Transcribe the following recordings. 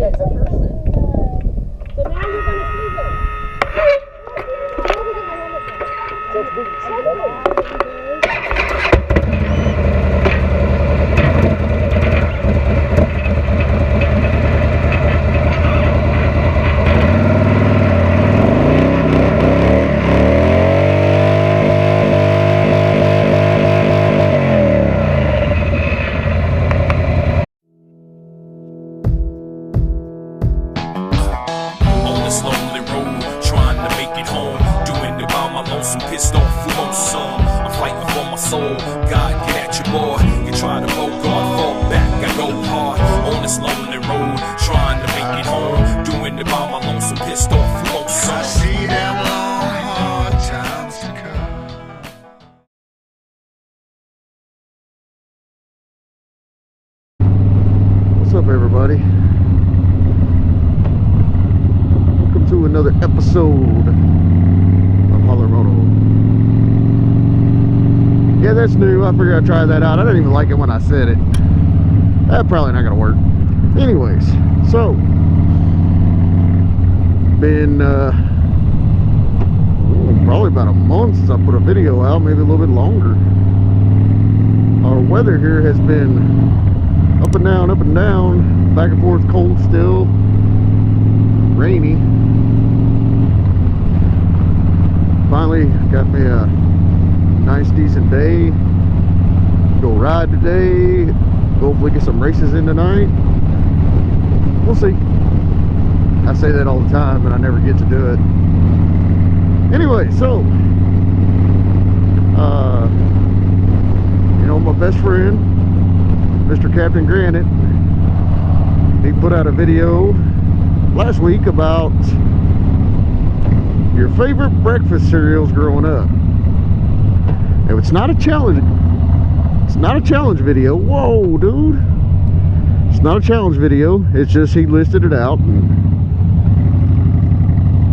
it's a person. So now you're going to see them. Pissed off, who wants some? I'm fighting for my soul. God, get at your boy. You try to vote, God, fall back. I go hard on this lonely road, trying to make it home. Doing it by my lonesome, pissed off, who wants some? I see them long, hard times to come. What's up, everybody? Welcome to another episode of Hollarmoto. Yeah, that's new. I figured I'd try that out. I didn't even like it when I said it. That's probably not gonna work. Anyways, so been probably about a month since I put a video out, maybe a little bit longer. Our weather here has been up and down, back and forth, cold still, rainy. Finally got me a nice decent day. Go ride today, hopefully get some races in tonight. We'll see. I say that all the time and I never get to do it. Anyway, so you know, my best friend Mr. Captain Granite, he put out a video last week about your favorite breakfast cereals growing up. If it's not a challenge, it's not a challenge video. Whoa, dude. It's not a challenge video. It's just he listed it out and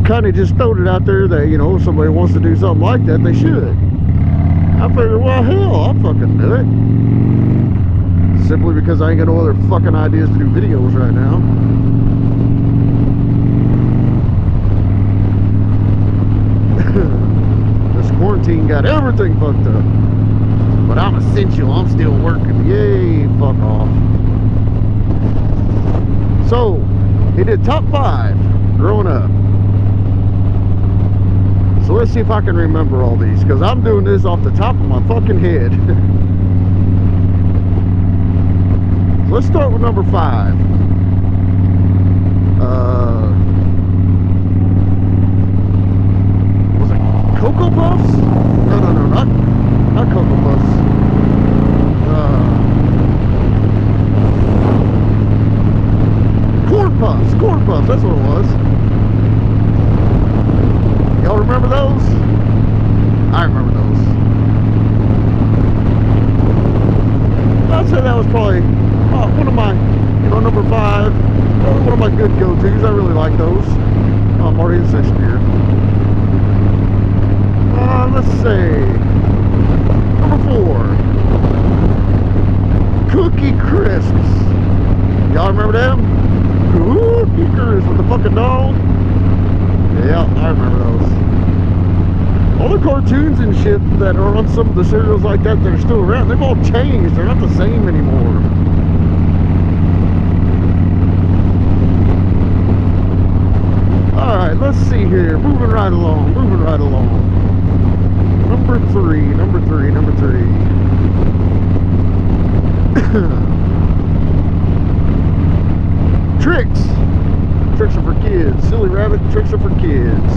kind of just throwed it out there that, you know, if somebody wants to do something like that, they should. I figured, well, hell, I'll fucking do it. Simply because I ain't got no other fucking ideas to do videos right now. Quarantine got everything fucked up, but I'm essential. I'm still working. Yay, fuck off. So he did top 5 growing up. So let's see if I can remember all these, because I'm doing this off the top of my fucking head. So let's start with number 5. Cocoa Puffs? No, not Cocoa Puffs. Corn Puffs, that's what it was. Y'all remember those? I remember those. I'd say that was probably one of my, you know, number 5, one of my good go-tos. I really like those. I'm already in 6th gear. Let's see. Number 4. Cookie Crisps. Y'all remember them? Cookie Crisps with the fucking dog? Yeah, I remember those. All the cartoons and shit that are on some of the cereals like that that are still around, they've all changed. They're not the same anymore. Alright, let's see here. Moving right along. Number three. Tricks. Tricks are for kids. Silly Rabbit, tricks are for kids.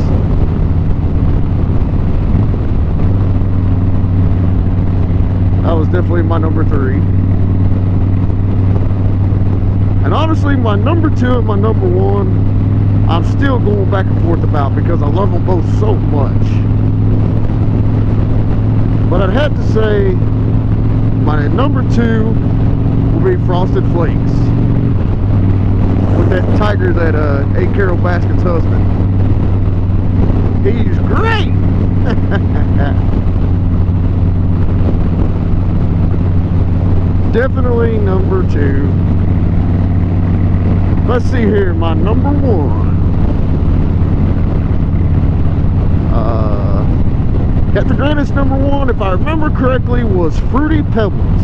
That was definitely my number 3. And honestly, my number 2 and my number 1, I'm still going back and forth about, because I love them both so much. But I'd have to say my number 2 will be Frosted Flakes, with that tiger that ate Carol Baskin's husband. He's great. Definitely number 2. let's see here. My number one. Captain Granite's number one, if I remember correctly, was Fruity Pebbles.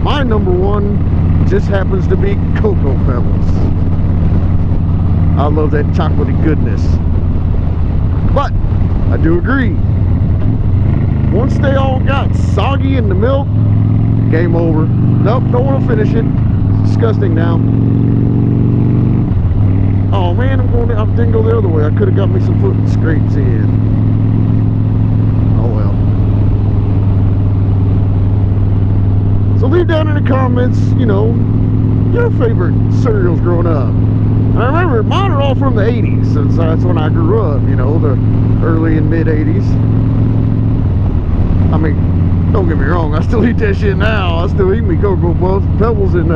My number one just happens to be Cocoa Pebbles. I love that chocolatey goodness. But I do agree. Once they all got soggy in the milk, game over. Nope, don't want to finish it. It's disgusting now. Oh man, I didn't go the other way. I could have got me some foot scrapes in. Oh well. So leave down in the comments, you know, your favorite cereals growing up. I remember mine are all from the 80s, since that's when I grew up, you know, the early and mid 80s. I mean, don't get me wrong, I still eat that shit now. I still eat me Cocoa Pebbles and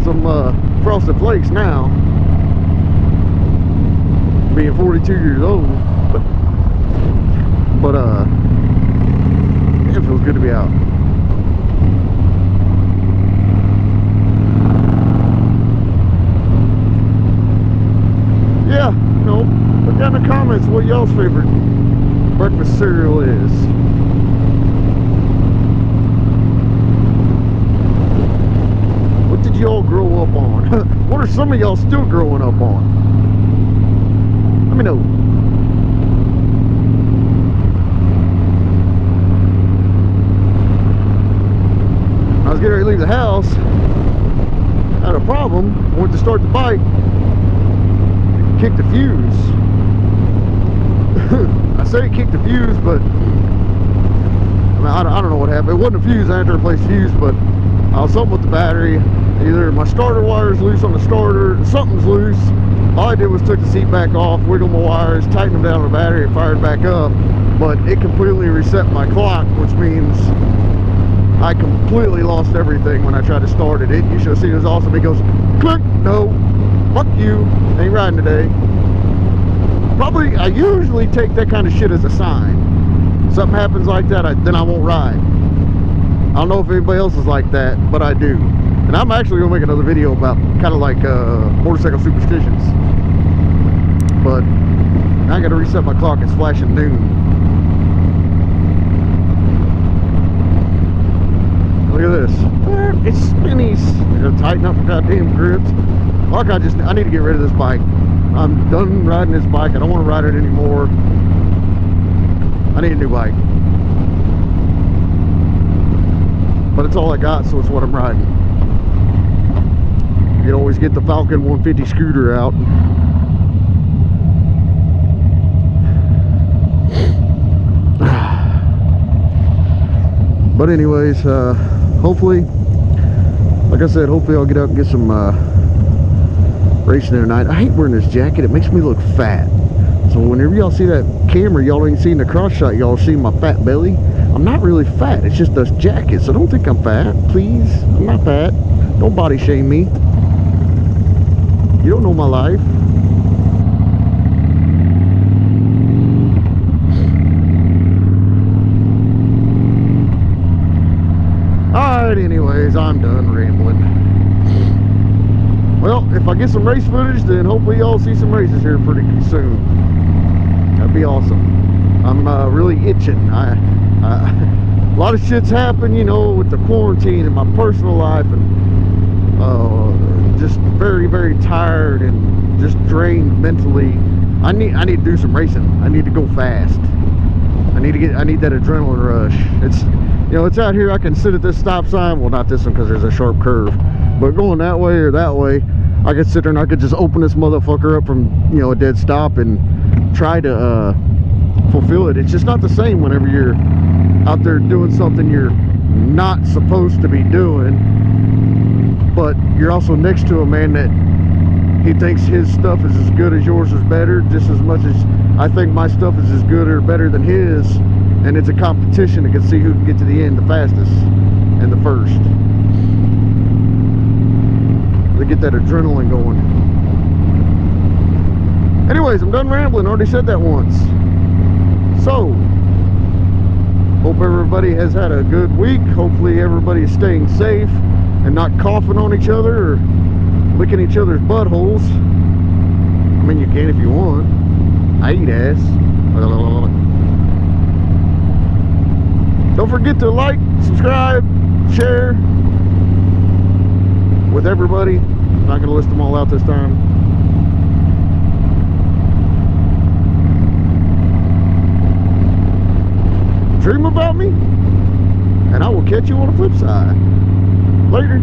some Frosted Flakes now. Being 42 years old. But it feels good to be out. Yeah, you know, put down in the comments what y'all's favorite breakfast cereal is. What did y'all grow up on? What are some of y'all still growing up on? Let me know. I was getting ready to leave the house. Had a problem. Went to start the bike. Kicked the fuse. I say it kicked the fuse, but I mean, I don't know what happened. It wasn't a fuse. I had to replace the fuse, but something with the battery. Either my starter wire's loose on the starter, something's loose. All I did was took the seat back off, wiggled my wires, tightened them down on the battery, and fired back up. But it completely reset my clock, which means I completely lost everything when I tried to start it. You should have seen it was awesome. It goes, click, no, fuck you, ain't riding today. Probably, I usually take that kind of shit as a sign. Something happens like that, then I won't ride. I don't know if anybody else is like that, but I do. And I'm actually going to make another video about kind of like motorcycle superstitions. But I got to reset my clock. It's flashing noon. Look at this. It's spinnies. They're tighten up the goddamn grips. Like I need to get rid of this bike. I'm done riding this bike. I don't want to ride it anymore. I need a new bike. But it's all I got, so it's what I'm riding. You can always get the Falcon 150 scooter out. But anyways, hopefully, like I said, hopefully I'll get out and get some racing tonight. I hate wearing this jacket. It makes me look fat. So whenever y'all see that camera, y'all ain't seen the cross shot, y'all see my fat belly. I'm not really fat. It's just this jacket. So don't think I'm fat, please. I'm not fat. Don't body shame me. You don't know my life. Alright, anyways, I'm done rambling. Well, if I get some race footage, then hopefully y'all see some races here pretty soon. That'd be awesome. I'm really itching. A lot of shit's happened, you know, with the quarantine and my personal life, and just very, very tired and just drained mentally. I need to do some racing. I need to go fast. I need that adrenaline rush. It's, you know, it's out here. I can sit at this stop sign. Well, not this one because there's a sharp curve, but going that way or that way, I could sit there and I could just open this motherfucker up from, you know, a dead stop and try to fulfill it. It's just not the same whenever you're out there doing something you're not supposed to be doing, but you're also next to a man that he thinks his stuff is as good as yours is better, just as much as I think my stuff is as good or better than his, and it's a competition to see who can get to the end the fastest and the first. To get that adrenaline going. Anyways, I'm done rambling. Already said that once. So, hope everybody has had a good week. Hopefully everybody is staying safe and not coughing on each other or licking each other's buttholes. I mean, you can if you want. I eat ass. Don't forget to like, subscribe, share with everybody. I'm not going to list them all out this time. Dream about me, and I will catch you on the flip side. Later.